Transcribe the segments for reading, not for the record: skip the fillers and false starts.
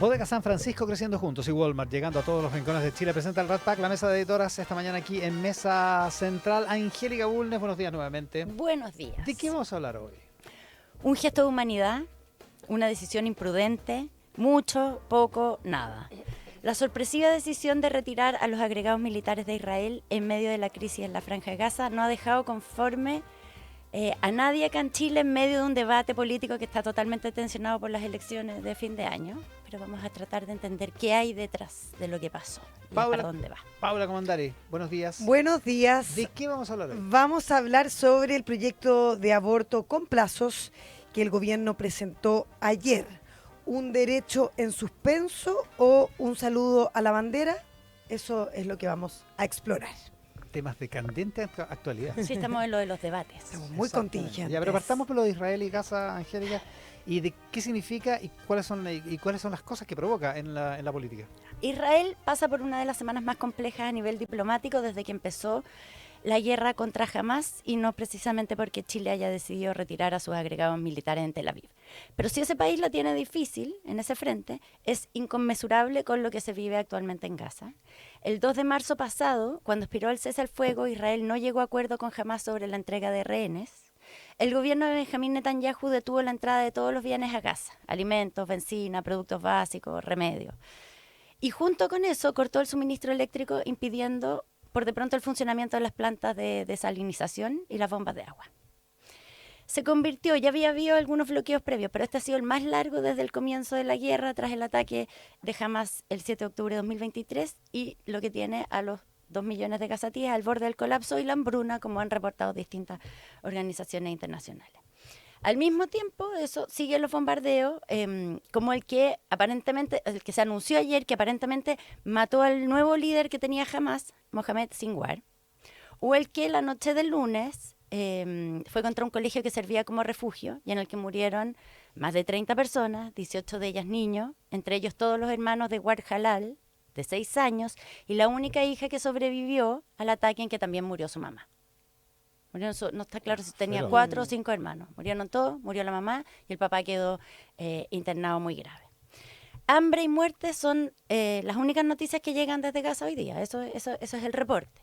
Bodega San Francisco creciendo juntos y Walmart llegando a todos los rincones de Chile presenta el Rat Pack, la mesa de editoras esta mañana aquí en Mesa Central. Angélica Bulnes, buenos días nuevamente. Buenos días. ¿De qué vamos a hablar hoy? Un gesto de humanidad, una decisión imprudente, mucho, poco, nada. La sorpresiva decisión de retirar a los agregados militares de Israel en medio de la crisis en la Franja de Gaza no ha dejado conforme a nadie acá en Chile en medio de un debate político que está totalmente tensionado por las elecciones de fin de año. Pero vamos a tratar de entender qué hay detrás de lo que pasó y para dónde va. Paula Comandari, buenos días. Buenos días. ¿De qué vamos a hablar hoy? Vamos a hablar sobre el proyecto de aborto con plazos que el gobierno presentó ayer. ¿Un derecho en suspenso o un saludo a la bandera? Eso es lo que vamos a explorar. Temas de candente actualidad. Sí, estamos en lo de los debates. Estamos muy contingentes. Ya, pero partamos por lo de Israel y Gaza, Angélica. ¿Y de qué significa y cuáles son las cosas que provoca en la política? Israel pasa por una de las semanas más complejas a nivel diplomático desde que empezó la guerra contra Hamas, y no precisamente porque Chile haya decidido retirar a sus agregados militares en Tel Aviv. Pero si ese país la tiene difícil en ese frente, es inconmensurable con lo que se vive actualmente en Gaza. El 2 de marzo pasado, cuando expiró el cese al fuego, Israel no llegó a acuerdo con Hamas sobre la entrega de rehenes. El gobierno de Benjamín Netanyahu detuvo la entrada de todos los bienes a Gaza: alimentos, benzina, productos básicos, remedios. Y junto con eso cortó el suministro eléctrico, impidiendo por de pronto el funcionamiento de las plantas de desalinización y las bombas de agua. Se convirtió, ya había habido algunos bloqueos previos, pero este ha sido el más largo desde el comienzo de la guerra, tras el ataque de Hamas el 7 de octubre de 2023, y lo que tiene a los 2 millones de gazatíes al borde del colapso y la hambruna, como han reportado distintas organizaciones internacionales. Al mismo tiempo, eso sigue los bombardeos, como el que se anunció ayer, que aparentemente mató al nuevo líder que tenía Hamas, Mohamed Sinwar, o el que la noche del lunes fue contra un colegio que servía como refugio y en el que murieron más de 30 personas, 18 de ellas niños, entre ellos todos los hermanos de Ward Halal, de 6 años, y la única hija que sobrevivió al ataque en que también murió su mamá. Murieron no está claro si tenía 4 o 5 hermanos. Murieron todos, murió la mamá y el papá quedó internado muy grave. Hambre y muerte son las únicas noticias que llegan desde Gaza hoy día. Eso es el reporte.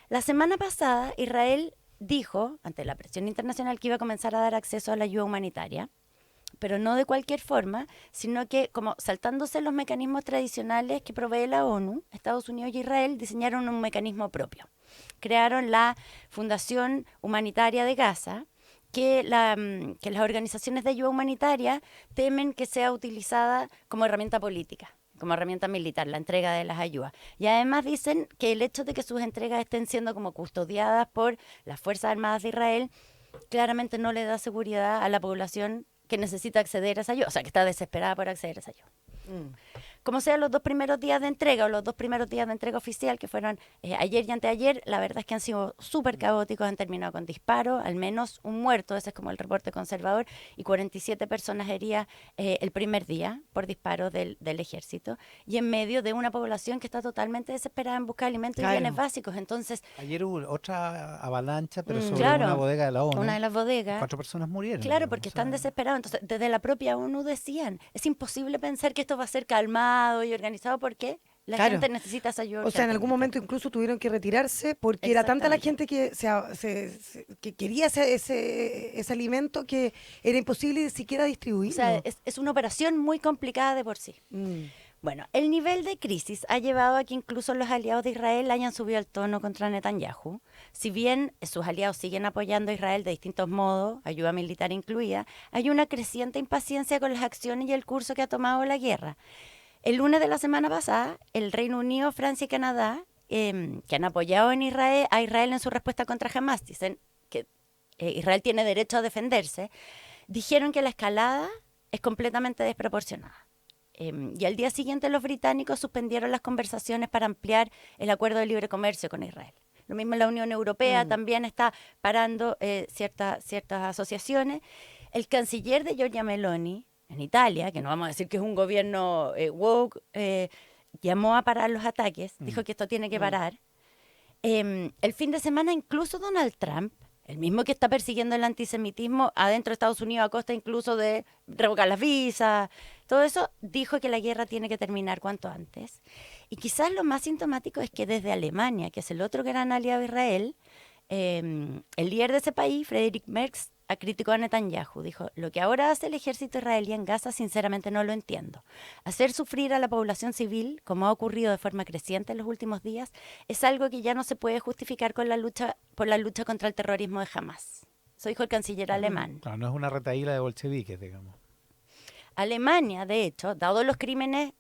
La semana pasada, Israel dijo, ante la presión internacional, que iba a comenzar a dar acceso a la ayuda humanitaria, pero no de cualquier forma, sino que, como saltándose los mecanismos tradicionales que provee la ONU, Estados Unidos y Israel diseñaron un mecanismo propio. Crearon la Fundación Humanitaria de Gaza, que las organizaciones de ayuda humanitaria temen que sea utilizada como herramienta política, como herramienta militar, la entrega de las ayudas. Y además dicen que el hecho de que sus entregas estén siendo como custodiadas por las Fuerzas Armadas de Israel claramente no le da seguridad a la población que necesita acceder a esa ayuda, o sea, que está desesperada por acceder a esa ayuda. Como sean los 2 primeros días de entrega o los 2 primeros días de entrega oficial, que fueron ayer y anteayer, la verdad es que han sido súper caóticos, han terminado con disparos, al menos un muerto, ese es como el reporte conservador, y 47 personas heridas el primer día por disparos del ejército, y en medio de una población que está totalmente desesperada en buscar alimentos y bienes básicos. Entonces, ayer hubo otra avalancha, pero sobre una bodega de la ONU. Una de las bodegas. 4 personas murieron. Claro, porque están desesperados. Entonces, desde la propia ONU decían, es imposible pensar que esto va a ser calmado y organizado porque la gente necesita esa ayuda. O sea, en algún momento incluso tuvieron que retirarse porque era tanta la gente que que quería ese alimento que era imposible ni siquiera distribuirlo. O sea, es una operación muy complicada de por sí. Bueno, el nivel de crisis ha llevado a que incluso los aliados de Israel hayan subido el tono contra Netanyahu. Si bien sus aliados siguen apoyando a Israel de distintos modos, ayuda militar incluida, hay una creciente impaciencia con las acciones y el curso que ha tomado la guerra. El lunes de la semana pasada, el Reino Unido, Francia y Canadá, que han apoyado a Israel en su respuesta contra Hamas, dicen que Israel tiene derecho a defenderse, dijeron que la escalada es completamente desproporcionada. Y al día siguiente los británicos suspendieron las conversaciones para ampliar el acuerdo de libre comercio con Israel. Lo mismo la Unión Europea también está parando ciertas asociaciones. El canciller de Giorgia Meloni, en Italia, que no vamos a decir que es un gobierno woke, llamó a parar los ataques, dijo que esto tiene que parar. El fin de semana incluso Donald Trump, el mismo que está persiguiendo el antisemitismo adentro de Estados Unidos a costa incluso de revocar las visas, Todo eso dijo que la guerra tiene que terminar cuanto antes. Y quizás lo más sintomático es que desde Alemania, que es el otro gran aliado de Israel, el líder de ese país, Friedrich Merz, criticó a Netanyahu. Dijo, lo que ahora hace el ejército israelí en Gaza, sinceramente no lo entiendo. Hacer sufrir a la población civil, como ha ocurrido de forma creciente en los últimos días, es algo que ya no se puede justificar por la lucha contra el terrorismo de Hamas. Eso dijo el canciller alemán. Claro, no es una retaíla de bolcheviques, digamos. Alemania, de hecho, dado los crímenes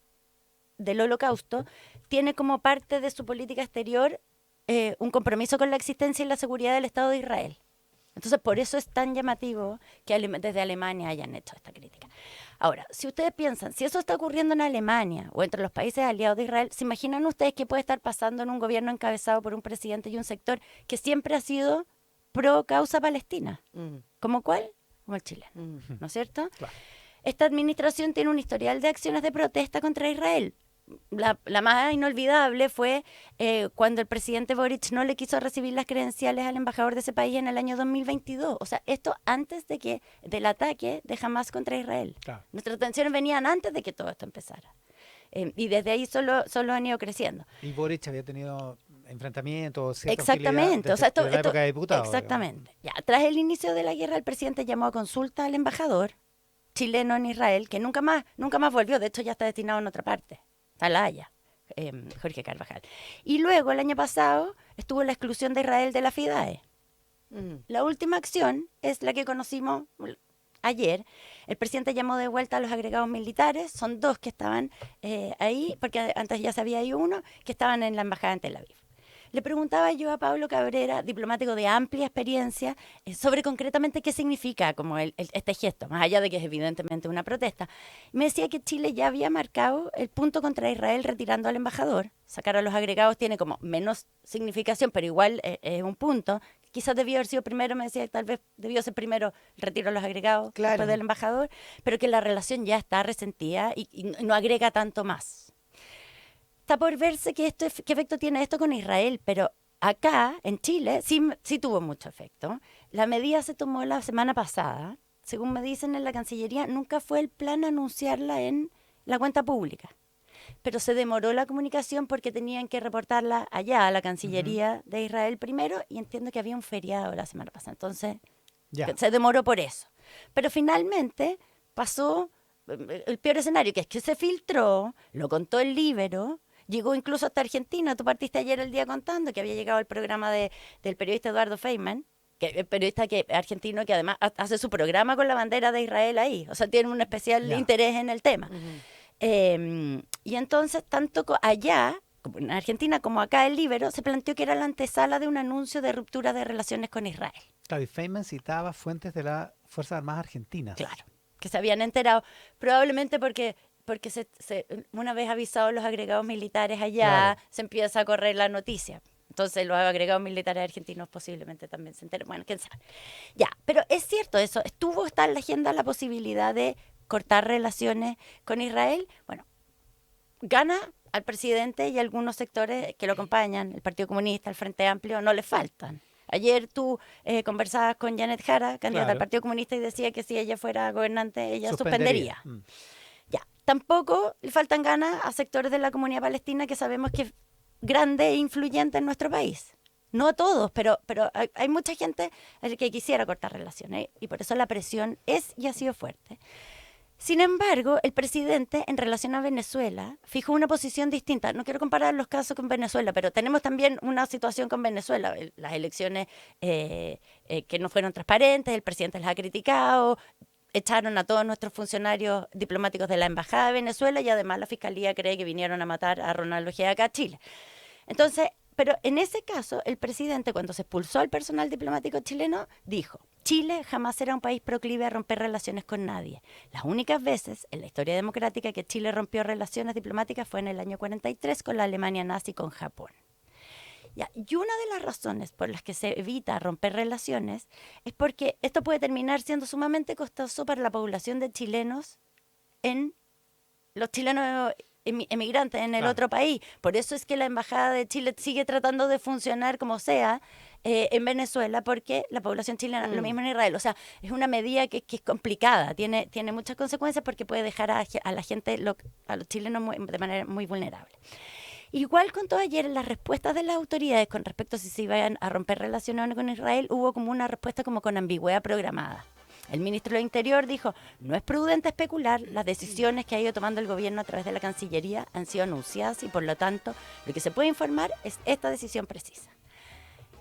del Holocausto, tiene como parte de su política exterior un compromiso con la existencia y la seguridad del Estado de Israel. Entonces, por eso es tan llamativo que desde Alemania hayan hecho esta crítica. Ahora, si ustedes piensan, si eso está ocurriendo en Alemania o entre los países aliados de Israel, ¿se imaginan ustedes qué puede estar pasando en un gobierno encabezado por un presidente y un sector que siempre ha sido pro causa palestina? ¿Como cuál? Como el chileno, ¿no es cierto? Claro. Esta administración tiene un historial de acciones de protesta contra Israel. La más inolvidable fue cuando el presidente Boric no le quiso recibir las credenciales al embajador de ese país en el año 2022. O sea, esto antes del ataque de Hamas contra Israel. Claro. Nuestras tensiones venían antes de que todo esto empezara. Y desde ahí solo han ido creciendo. Y Boric había tenido enfrentamientos, Exactamente. O sea, desde la época de diputado. Exactamente. Ya, tras el inicio de la guerra, el presidente llamó a consulta al embajador chileno en Israel, que nunca más volvió. De hecho, ya está destinado en otra parte. A La Haya, Jorge Carvajal. Y luego, el año pasado, estuvo la exclusión de Israel de la FIDAE. La última acción es la que conocimos ayer. El presidente llamó de vuelta a los agregados militares. Son 2 que estaban ahí, porque antes ya se había ido uno, que estaban en la embajada en Tel Aviv. Le preguntaba yo a Pablo Cabrera, diplomático de amplia experiencia, sobre concretamente qué significa como este gesto, más allá de que es evidentemente una protesta. Me decía que Chile ya había marcado el punto contra Israel retirando al embajador. Sacar a los agregados tiene como menos significación, pero igual es un punto. Quizás debió haber sido primero, me decía que tal vez debió ser primero el retiro de los agregados después del embajador, pero que la relación ya está resentida y no agrega tanto más. Está por verse qué efecto tiene esto con Israel, pero acá, en Chile, sí tuvo mucho efecto. La medida se tomó la semana pasada. Según me dicen en la Cancillería, nunca fue el plan anunciarla en la cuenta pública. Pero se demoró la comunicación porque tenían que reportarla allá, a la Cancillería de Israel primero, y entiendo que había un feriado la semana pasada. Entonces, se demoró por eso. Pero finalmente pasó el peor escenario, que es que se filtró, lo contó el Líbero. Llegó incluso hasta Argentina. Tú partiste ayer el día contando que había llegado el programa del periodista Eduardo Feynman, que es periodista argentino que además hace su programa con la bandera de Israel ahí. O sea, tiene un especial interés en el tema. Y entonces, tanto allá, como en Argentina, como acá el Líbero, se planteó que era la antesala de un anuncio de ruptura de relaciones con Israel. Claro, y Feynman citaba fuentes de las Fuerzas Armadas Argentinas. Claro, que se habían enterado, probablemente porque una vez avisados los agregados militares allá, se empieza a correr la noticia. Entonces los agregados militares argentinos posiblemente también se enteren. Bueno, quién sabe. Ya, pero es cierto eso. Está en la agenda la posibilidad de cortar relaciones con Israel. Bueno, gana al presidente y algunos sectores que lo acompañan, el Partido Comunista, el Frente Amplio, no le faltan. Ayer tú conversabas con Janet Jara, candidata al Partido Comunista, y decía que si ella fuera gobernante, ella suspendería. Ya, tampoco le faltan ganas a sectores de la comunidad palestina que sabemos que es grande e influyente en nuestro país. No a todos, pero hay mucha gente que quisiera cortar relaciones y por eso la presión es y ha sido fuerte. Sin embargo, el presidente en relación a Venezuela fijó una posición distinta. No quiero comparar los casos con Venezuela, pero tenemos también una situación con Venezuela. Las elecciones que no fueron transparentes, el presidente las ha criticado. Echaron a todos nuestros funcionarios diplomáticos de la Embajada de Venezuela y además la Fiscalía cree que vinieron a matar a Ronald Ojeda acá a Chile. Entonces, pero en ese caso, el presidente, cuando se expulsó al personal diplomático chileno, dijo: Chile jamás será un país proclive a romper relaciones con nadie. Las únicas veces en la historia democrática que Chile rompió relaciones diplomáticas fue en el año 43 con la Alemania nazi y con Japón. Y una de las razones por las que se evita romper relaciones es porque esto puede terminar siendo sumamente costoso para la población de chilenos los chilenos emigrantes en el Claro. otro país. Por eso es que la Embajada de Chile sigue tratando de funcionar como sea en Venezuela, porque la población chilena, lo mismo en Israel. O sea, es una medida que es complicada, tiene muchas consecuencias porque puede dejar a la gente, a los chilenos de manera muy vulnerable. Igual contó ayer en las respuestas de las autoridades con respecto a si se iban a romper relaciones o no con Israel, hubo como una respuesta como con ambigüedad programada. El ministro del Interior dijo, no es prudente especular, las decisiones que ha ido tomando el gobierno a través de la Cancillería han sido anunciadas y por lo tanto lo que se puede informar es esta decisión precisa.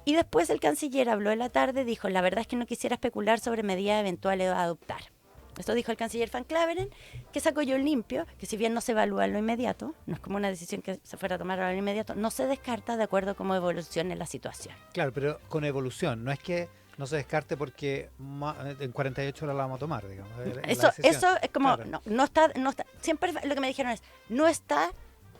Y después el canciller habló en la tarde, dijo, la verdad es que no quisiera especular sobre medidas eventuales a adoptar. Esto dijo el canciller Van Claveren, que sacó yo limpio, que si bien no se evalúa en lo inmediato, no es como una decisión que se fuera a tomar ahora en lo inmediato, no se descarta de acuerdo a cómo evolucione la situación. Claro, pero con evolución, no es que no se descarte porque en 48 horas la vamos a tomar, digamos. Eso es como, Claro. no está, siempre lo que me dijeron es, no está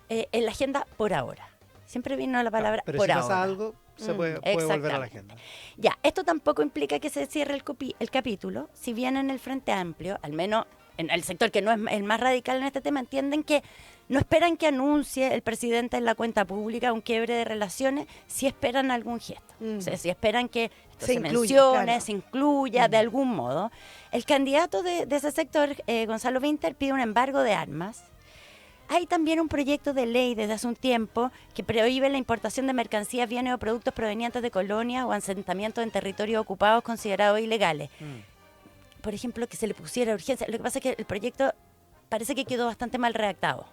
en la agenda por ahora. Siempre vino la palabra Pero por si ahora. pasa algo, se puede volver a la exactamente. agenda. Ya, esto tampoco implica que se cierre el capítulo, si bien en el Frente Amplio, al menos en el sector que no es el más radical en este tema, entienden que no esperan que anuncie el presidente en la cuenta pública un quiebre de relaciones, si esperan algún gesto. O sea, si esperan que esto se incluya, mencione, claro. se incluya de algún modo. El candidato de ese sector, Gonzalo Winter, pide un embargo de armas. Hay también un proyecto de ley desde hace un tiempo que prohíbe la importación de mercancías, bienes o productos provenientes de colonias o asentamientos en territorios ocupados considerados ilegales. Por ejemplo, que se le pusiera urgencia. Lo que pasa es que el proyecto parece que quedó bastante mal redactado.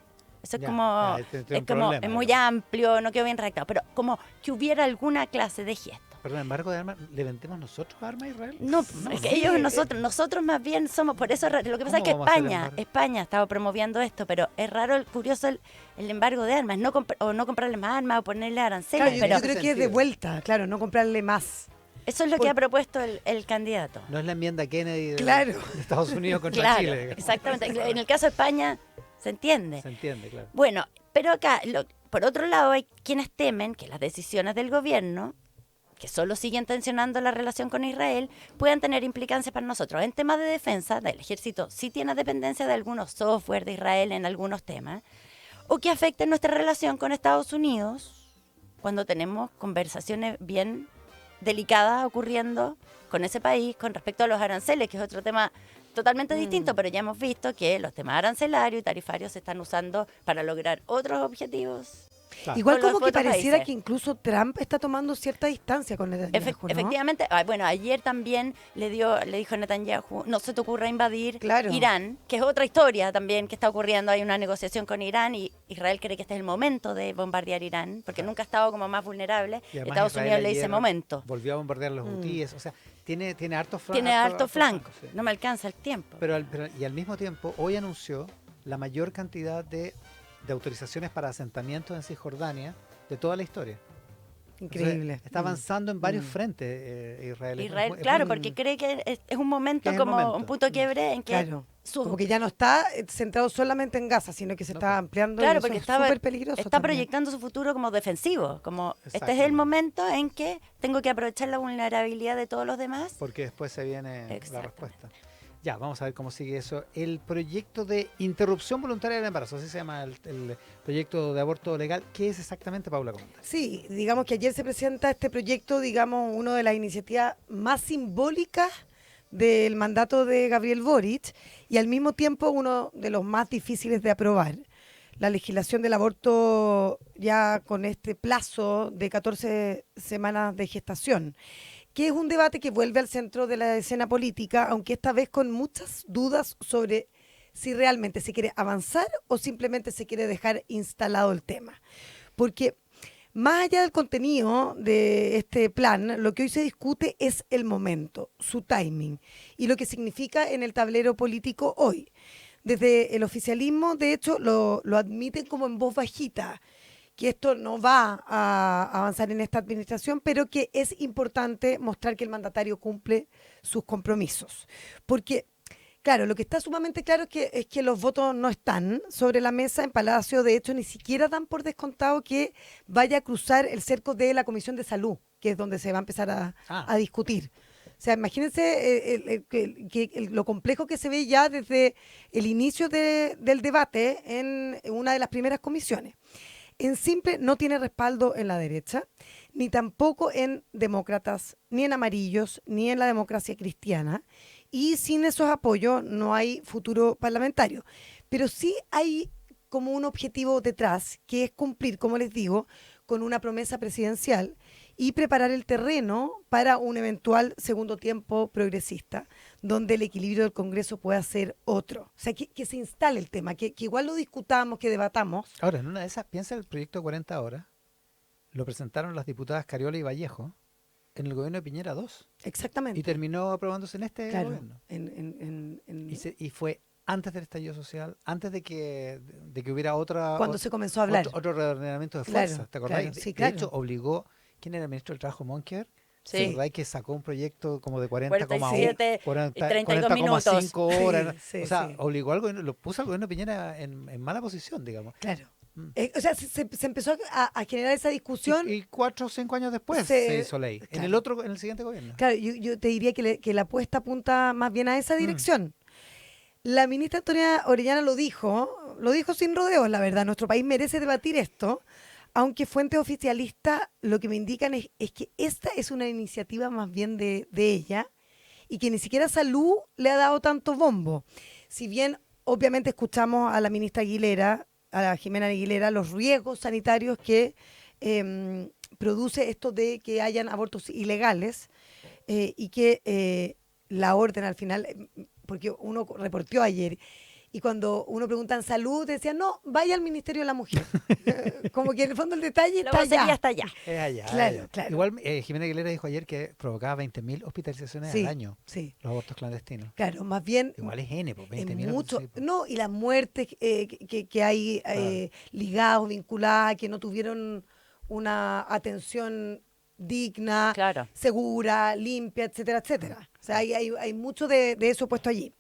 Eso es Ya, como, ya, este es un es como problema, es muy digamos. amplio, no quedó bien redactado, pero como que hubiera alguna clase de gesto. Perdón, embargo de armas, ¿le vendemos nosotros armas a Israel? No, es que ellos, nosotros más bien somos, por eso lo que pasa es que ¿Cómo vamos a hacer embargo? España estaba promoviendo esto, pero es raro, curioso el embargo de armas, no comprarle más armas o ponerle aranceles, Claro, pero yo creo que es de sentido. vuelta, claro, no comprarle más. eso es lo que ha propuesto el candidato. No es la enmienda Kennedy de, Claro. de Estados Unidos contra Claro, Chile. digamos. exactamente. En el caso de España, se entiende. Se entiende, claro. Bueno, pero acá, por otro lado, hay quienes temen que las decisiones del gobierno, que solo siguen tensionando la relación con Israel, puedan tener implicancias para nosotros. En temas de defensa, el ejército sí tiene dependencia de algunos software de Israel en algunos temas, o que afecten nuestra relación con Estados Unidos cuando tenemos conversaciones bien delicadas ocurriendo con ese país con respecto a los aranceles, que es otro tema totalmente distinto, pero ya hemos visto que los temas arancelarios y tarifarios se están usando para lograr otros objetivos. Claro. Igual Con los como que otros pareciera países. que incluso Trump está tomando cierta distancia con Netanyahu, ¿no? Efectivamente, bueno, ayer también le dijo Netanyahu, no se te ocurra invadir Claro. Irán, que es otra historia también que está ocurriendo. Hay una negociación con Irán y Israel cree que este es el momento de bombardear Irán, porque nunca ha estado como más vulnerable. Y además Estados Israel Unidos le ayer dice momento. Volvió a bombardear los hutíes, o sea, tiene harto flanco. Tiene harto flanco, sí. no me alcanza el tiempo. Y al mismo tiempo, hoy anunció la mayor cantidad de autorizaciones para asentamientos en Cisjordania de toda la historia. Increíble. Entonces, está avanzando en varios frentes Israel. Israel, Es claro, muy- porque cree que es un momento Que es el como momento. un punto de quiebre en que Claro. su- Como que ya no está centrado solamente en Gaza, sino que se No, está ampliando. Claro, y eso porque es súper peligroso. está también. proyectando su futuro como defensivo, como este es Exactamente. el momento en que tengo que aprovechar la vulnerabilidad de todos los demás. Porque después se viene la Exactamente. respuesta. Ya, vamos a ver cómo sigue eso. El proyecto de interrupción voluntaria del embarazo, así se llama el proyecto de aborto legal. ¿Qué es exactamente, Paula? Comenta. Sí, digamos que ayer se presenta este proyecto, digamos, una de las iniciativas más simbólicas del mandato de Gabriel Boric y al mismo tiempo uno de los más difíciles de aprobar. La legislación del aborto ya con este plazo de 14 semanas de gestación, que es un debate que vuelve al centro de la escena política, aunque esta vez con muchas dudas sobre si realmente se quiere avanzar o simplemente se quiere dejar instalado el tema. Porque más allá del contenido de este plan, lo que hoy se discute es el momento, su timing y lo que significa en el tablero político hoy. Desde el oficialismo, de hecho, lo admiten como en voz bajita, que esto no va a avanzar en esta administración, pero que es importante mostrar que el mandatario cumple sus compromisos. Porque, claro, lo que está sumamente claro es que los votos no están sobre la mesa en Palacio. De hecho, ni siquiera dan por descontado que vaya a cruzar el cerco de la Comisión de Salud, que es donde se va a empezar a discutir. sea, imagínense lo complejo que se ve ya desde el inicio del debate en una de las primeras comisiones. En simple, no tiene respaldo en la derecha, ni tampoco en demócratas, ni en amarillos, ni en la democracia cristiana. Y sin esos apoyos no hay futuro parlamentario. Pero sí hay como un objetivo detrás, que es cumplir, como les digo, con una promesa presidencial y preparar el terreno para un eventual segundo tiempo progresista, donde el equilibrio del Congreso pueda ser otro. O sea, que se instale el tema, que igual lo discutamos, que debatamos. Ahora, en una de esas, piensa el proyecto de 40 horas, lo presentaron las diputadas Cariola y Vallejo en el gobierno de Piñera 2 Exactamente. y terminó aprobándose en este Claro, gobierno. en- Y fue antes del estallido social, antes de que hubiera otra... cuando se comenzó a hablar. Otro reordenamiento de Claro, fuerzas, ¿te acordás? claro, sí, De claro. hecho, obligó, ¿quién era el ministro del Trabajo? Monker. Sí. ¿Te acordás que sacó un proyecto como de 47 y 32 40,5 horas? Sí, sí, o sea, sí. obligó al gobierno, lo puso al gobierno de Piñera en mala posición, digamos. Claro. Mm. O sea, se empezó a generar esa discusión. Y 4 o 5 años después Se- se hizo ley. claro. En el siguiente gobierno. Claro, yo te diría que la apuesta apunta más bien a esa dirección. La ministra Antonia Orellana lo dijo sin rodeos, la verdad. Nuestro país merece debatir esto, aunque fuentes oficialistas lo que me indican es que esta es una iniciativa más bien de ella y que ni siquiera Salud le ha dado tanto bombo. Si bien obviamente escuchamos a la ministra Aguilera, a la Jimena Aguilera, los riesgos sanitarios que produce esto de que hayan abortos ilegales y que la orden al final, porque uno reporteó ayer, y cuando uno pregunta en salud, decían, no, vaya al Ministerio de la Mujer. Como que en el fondo el detalle La está vocería allá. está allá. Es allá. Claro, allá. claro. Igual Jimena Aguilera dijo ayer que provocaba 20.000 hospitalizaciones Sí, al año, sí. los abortos clandestinos. Claro, más bien Igual es N, pues, es 20.000. mucho, sí, pues. no, y las muertes que hay ligadas, vinculadas, que no tuvieron una atención digna, Claro. segura, limpia, etcétera, etcétera. O sea, hay mucho de eso puesto allí.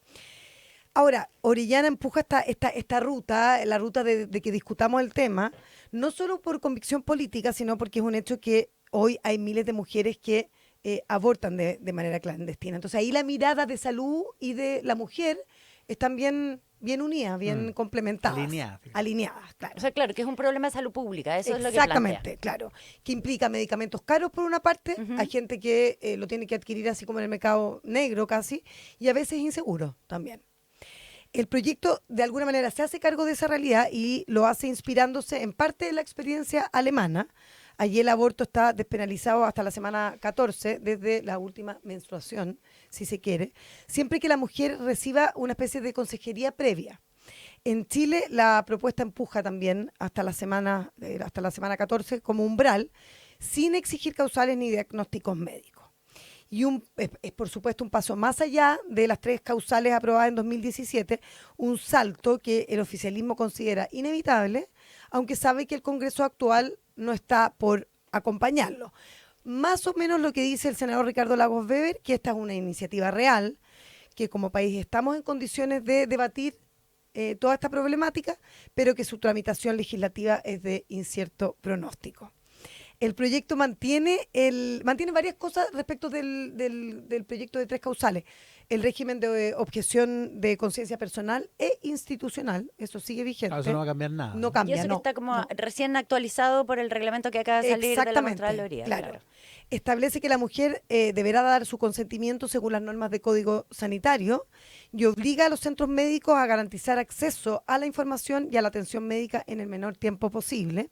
Ahora, Orellana empuja esta ruta, la ruta de que discutamos el tema, no solo por convicción política, sino porque es un hecho que hoy hay miles de mujeres que abortan de manera clandestina. Entonces ahí la mirada de salud y de la mujer están bien unidas, bien complementadas. Alineadas. Alineadas, claro. O sea, claro, que es un problema de salud pública, eso es lo que Exactamente, plantea. claro. Que implica medicamentos caros por una parte, Ujú. hay gente que lo tiene que adquirir así como en el mercado negro casi, y a veces inseguro también. El proyecto de alguna manera se hace cargo de esa realidad y lo hace inspirándose en parte de la experiencia alemana. Allí el aborto está despenalizado hasta la semana 14, desde la última menstruación, si se quiere, siempre que la mujer reciba una especie de consejería previa. En Chile la propuesta empuja también hasta la semana 14 como umbral, sin exigir causales ni diagnósticos médicos. Y es por supuesto un paso más allá de las 3 causales aprobadas en 2017, un salto que el oficialismo considera inevitable, aunque sabe que el Congreso actual no está por acompañarlo. Más o menos lo que dice el senador Ricardo Lagos Weber, que esta es una iniciativa real, que como país estamos en condiciones de debatir toda esta problemática, pero que su tramitación legislativa es de incierto pronóstico. El proyecto mantiene varias cosas respecto del proyecto de 3 causales. El régimen de objeción de conciencia personal e institucional, eso sigue vigente. Eso no va a cambiar nada. No Y cambia, eso que no. está como no. recién actualizado por el reglamento que acaba de salir de la Exactamente, Contraloría. claro. Establece que la mujer deberá dar su consentimiento según las normas de Código Sanitario y obliga a los centros médicos a garantizar acceso a la información y a la atención médica en el menor tiempo posible.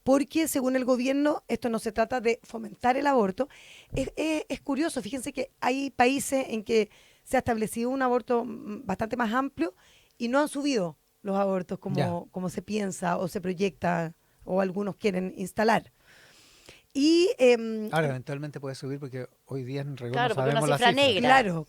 Porque, según el gobierno, esto no se trata de fomentar el aborto. Es curioso, fíjense que hay países en que se ha establecido un aborto bastante más amplio y no han subido los abortos como se piensa o se proyecta o algunos quieren instalar. Y Ahora, eventualmente puede subir porque hoy día en rigor Claro, no porque una sabemos la cifra cifra. negra.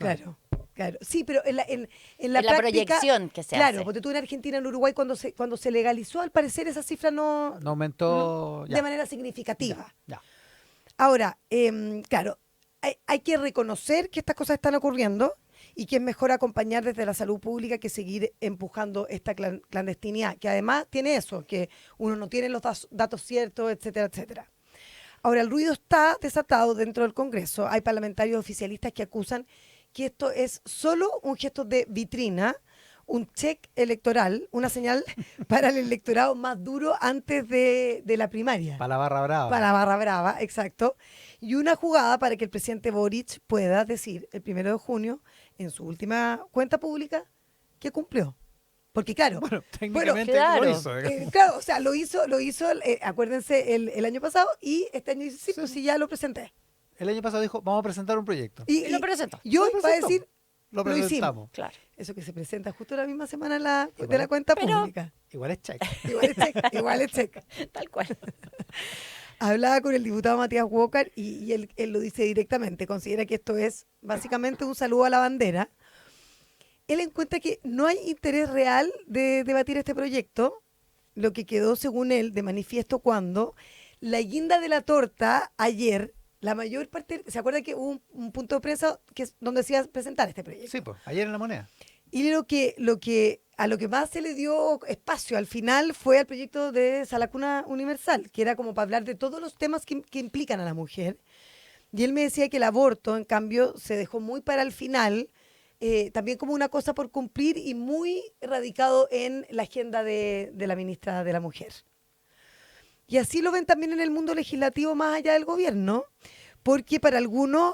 Claro. Sí, pero en la la práctica, proyección que se claro, hace. porque tú en Argentina, en Uruguay, cuando se legalizó, al parecer esa cifra no aumentó de manera significativa. Ya. Ahora, claro, hay que reconocer que estas cosas están ocurriendo y que es mejor acompañar desde la salud pública que seguir empujando esta clandestinidad, que además tiene eso, que uno no tiene los datos ciertos, etcétera, etcétera. Ahora, el ruido está desatado dentro del Congreso. Hay parlamentarios oficialistas que acusan que esto es solo un gesto de vitrina, un check electoral, una señal para el electorado más duro antes de la primaria. Para la barra brava. Para la barra brava, exacto. Y una jugada para que el presidente Boric pueda decir el 1 de junio, en su última cuenta pública, que cumplió. Porque claro, Bueno, técnicamente claro. lo hizo. digamos. claro, o sea, lo hizo, acuérdense, el año pasado, y este año dice, sí, pues sí, ya lo presenté. El año pasado dijo, vamos a presentar un proyecto. Y lo presentó. Y hoy Lo va a presentó. decir, Lo lo hicimos. presentamos. Claro. eso que se presenta justo la misma semana de la Igual. cuenta Pero- pública. Igual es check. Igual es check, igual es check. Tal cual. Hablaba con el diputado Matías Walker y él lo dice directamente, considera que esto es básicamente un saludo a la bandera. Él encuentra que no hay interés real de debatir este proyecto, lo que quedó, según él, de manifiesto cuando la guinda de la torta ayer, la mayor parte, ¿se acuerda que hubo un punto de prensa que es donde se iba a presentar este proyecto? Sí, pues, ayer en La Moneda. Y a lo que más se le dio espacio al final fue al proyecto de Salacuna Universal, que era como para hablar de todos los temas que implican a la mujer. Y él me decía que el aborto, en cambio, se dejó muy para el final, también como una cosa por cumplir y muy radicado en la agenda de la ministra de la Mujer. Y así lo ven también en el mundo legislativo más allá del gobierno, porque para algunos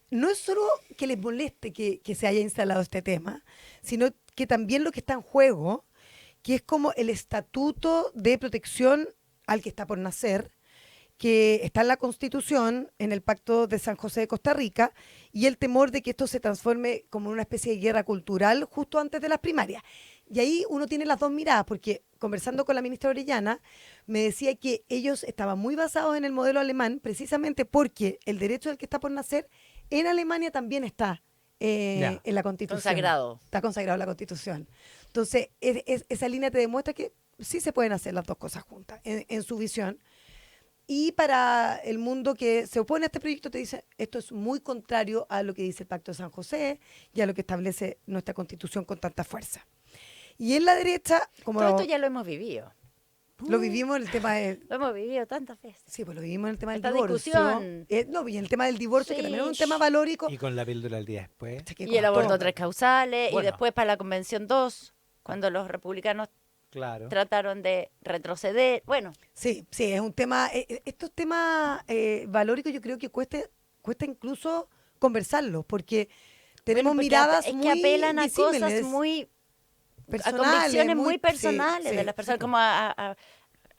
no es solo que les moleste que se haya instalado este tema, sino que también lo que está en juego, que es como el estatuto de protección al que está por nacer, que está en la Constitución, en el Pacto de San José de Costa Rica, y el temor de que esto se transforme como en una especie de guerra cultural justo antes de las primarias. Y ahí uno tiene las dos miradas, porque conversando con la ministra Orellana, me decía que ellos estaban muy basados en el modelo alemán, precisamente porque el derecho del que está por nacer en Alemania también está Ya. en la Constitución. Consagrado. Está consagrado en la Constitución. Entonces, esa línea te demuestra que sí se pueden hacer las dos cosas juntas, en su visión. Y para el mundo que se opone a este proyecto te dice, esto es muy contrario a lo que dice el Pacto de San José y a lo que establece nuestra Constitución con tanta fuerza. Y en la derecha, como Todo esto ya lo hemos vivido. lo vivimos en el tema del... Lo hemos vivido tantas veces. Sí, pues lo vivimos en el tema del Esta divorcio. discusión. No, y en el tema del divorcio, que Sí. también es un tema valórico. Y con la píldora el día después. Pucha, qué Y el costó. aborto tres causales, Bueno. y después para la Convención 2, cuando los republicanos Claro. trataron de retroceder. Bueno, Sí, sí, es un tema, estos temas valóricos yo creo que cuesta incluso conversarlos, porque tenemos porque miradas es muy que apelan a disímiles, cosas muy, a personales, convicciones muy sí, personales sí, de las personas, sí. como a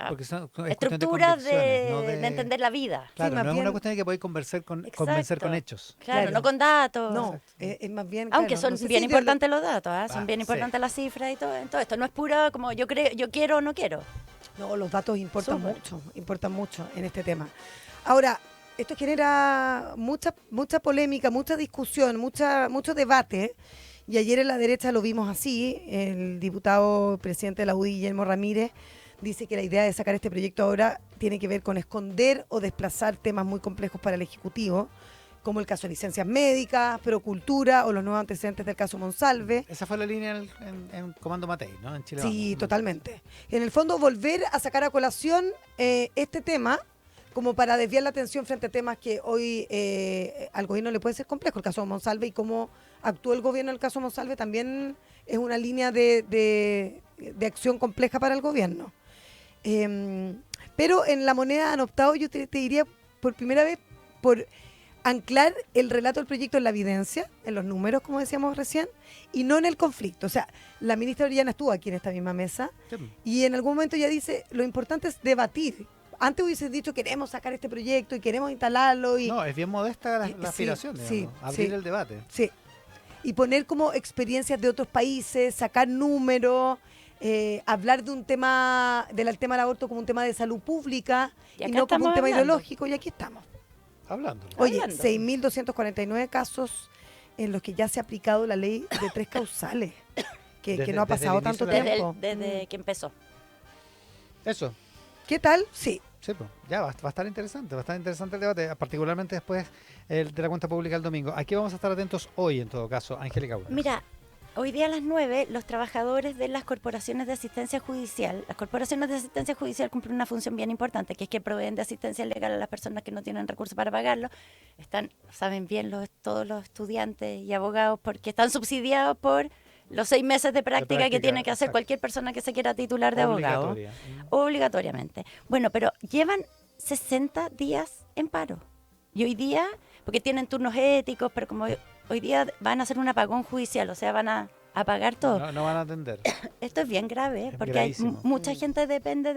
Porque es cuestión de estructuras convicciones, no de entender la vida. Claro, Sí, más no es una bien- cuestión de que podéis convencer con Exacto. hechos. Claro, Claro. no con datos. No, es más bien... Aunque claro, son no sé si bien ideolo- importantes los datos, ¿ah? Son Ah, bien sí. importantes las cifras y todo. Todo esto no es pura como yo creo, yo quiero o no quiero. No, los datos importan Súper. importan mucho en este tema. Ahora, esto genera mucha polémica, mucha discusión, mucho debate. Y ayer en la derecha lo vimos así. El diputado presidente de la UDI, Guillermo Ramírez, dice que la idea de sacar este proyecto ahora tiene que ver con esconder o desplazar temas muy complejos para el Ejecutivo, como el caso de licencias médicas, procultura o los nuevos antecedentes del caso Monsalve. Esa fue la línea en Comando Matei, ¿no? En Chile. Sí, Vamos. totalmente. En el fondo, volver a sacar a colación este tema como para desviar la atención frente a temas que hoy al gobierno le puede ser complejo. El caso de Monsalve y cómo actuó el gobierno en el caso de Monsalve también es una línea de acción compleja para el gobierno. Pero en La Moneda han optado, yo te diría, por primera vez, por anclar el relato del proyecto en la evidencia, en los números, como decíamos recién, y no en el conflicto. O sea, la ministra Orellana estuvo aquí en esta misma mesa Sí. y en algún momento ya dice, lo importante es debatir. Antes hubiese dicho, queremos sacar este proyecto y queremos instalarlo. Y, No, es bien modesta la Sí, aspiración, sí, digamos, abrir sí. el debate. sí, y poner como experiencias de otros países, sacar números, hablar de un tema, del tema del aborto como un tema de salud pública Y y, acá no como un estamos tema hablando. ideológico, y aquí estamos. Hablando. Oye, Hablando. 6.249 casos en los que ya se ha aplicado la ley de tres causales, que Desde- no ha desde el pasado inicio tanto de la- tiempo. Desde que empezó. Eso. ¿Qué tal? Sí. Sí, pues, ya va a estar interesante el debate, particularmente después de la cuenta pública el domingo. Aquí vamos a estar atentos hoy, en todo caso, Angélica Bueno. Mira, Hoy día a las 9, los trabajadores de las corporaciones de asistencia judicial, las corporaciones de asistencia judicial cumplen una función bien importante, que es que proveen de asistencia legal a las personas que no tienen recursos para pagarlo. Saben bien todos los estudiantes y abogados, porque están subsidiados por los 6 meses de práctica que tiene que hacer cualquier persona que se quiera titular de abogado. Obligatoriamente. Bueno, pero llevan 60 días en paro. Y hoy día, porque tienen turnos éticos, pero como hoy día van a hacer un apagón judicial, o sea, van a apagar todo. No van a atender. Esto es bien grave, porque hay mucha gente depende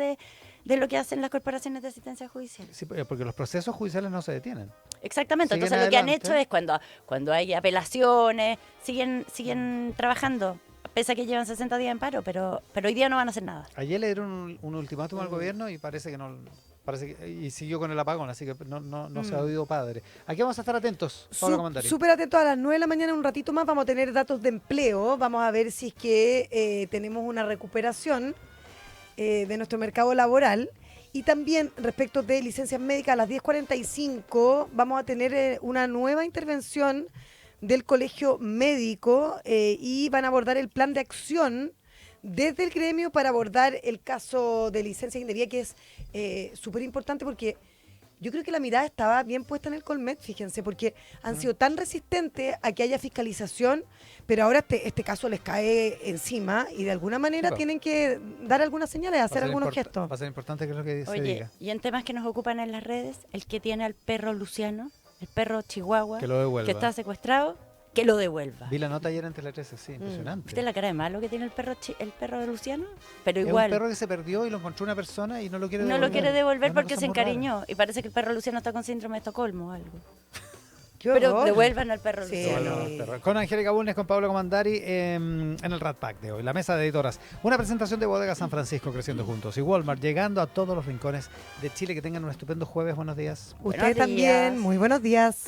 de lo que hacen las corporaciones de asistencia judicial. Sí, porque los procesos judiciales no se detienen. Exactamente, Siguen entonces lo que han adelante. hecho es cuando hay apelaciones, siguen trabajando, pese a que llevan 60 días en paro, pero hoy día no van a hacer nada. Ayer le dieron un ultimátum al gobierno y parece que no... y siguió con el apagón, así que no se ha oído padre. Aquí vamos a estar atentos, Paula Comandari. Súper atentos a las 9 de la mañana, un ratito más vamos a tener datos de empleo, vamos a ver si es que tenemos una recuperación de nuestro mercado laboral. Y también respecto de licencias médicas, a las 10:45 vamos a tener una nueva intervención del Colegio Médico y van a abordar el plan de acción desde el gremio para abordar el caso de licencia indebida, que es súper importante porque yo creo que la mirada estaba bien puesta en el Colmet, fíjense, porque han sido tan resistentes a que haya fiscalización, pero ahora este caso les cae encima y de alguna manera Sí, tienen que dar algunas señales, hacer algunos gestos. Va a ser importante que es lo que se Oye, diga. y en temas que nos ocupan en las redes, el que tiene al perro Luciano, el perro Chihuahua, Que lo devuelva. que está secuestrado, que lo devuelva. Vi la nota ayer en Tele 13, sí, impresionante. ¿Viste la cara de malo que tiene el perro de Luciano? Pero Es igual. un perro que se perdió y lo encontró una persona y no lo quiere No devolver. lo quiere devolver Es una porque cosa se muy rara. encariñó. Y parece que el perro Luciano está con síndrome de Estocolmo o algo. ¡Qué Pero horror! devuelvan al perro Sí. Luciano. Devuelvan al perro. Con Angélica Bulnes, con Pablo Comandari en el Rat Pack de hoy, la mesa de editoras. Una presentación de Bodega San Francisco creciendo juntos y Walmart llegando a todos los rincones de Chile. Que tengan un estupendo jueves. Buenos días. Ustedes Buenos también, días. muy buenos días.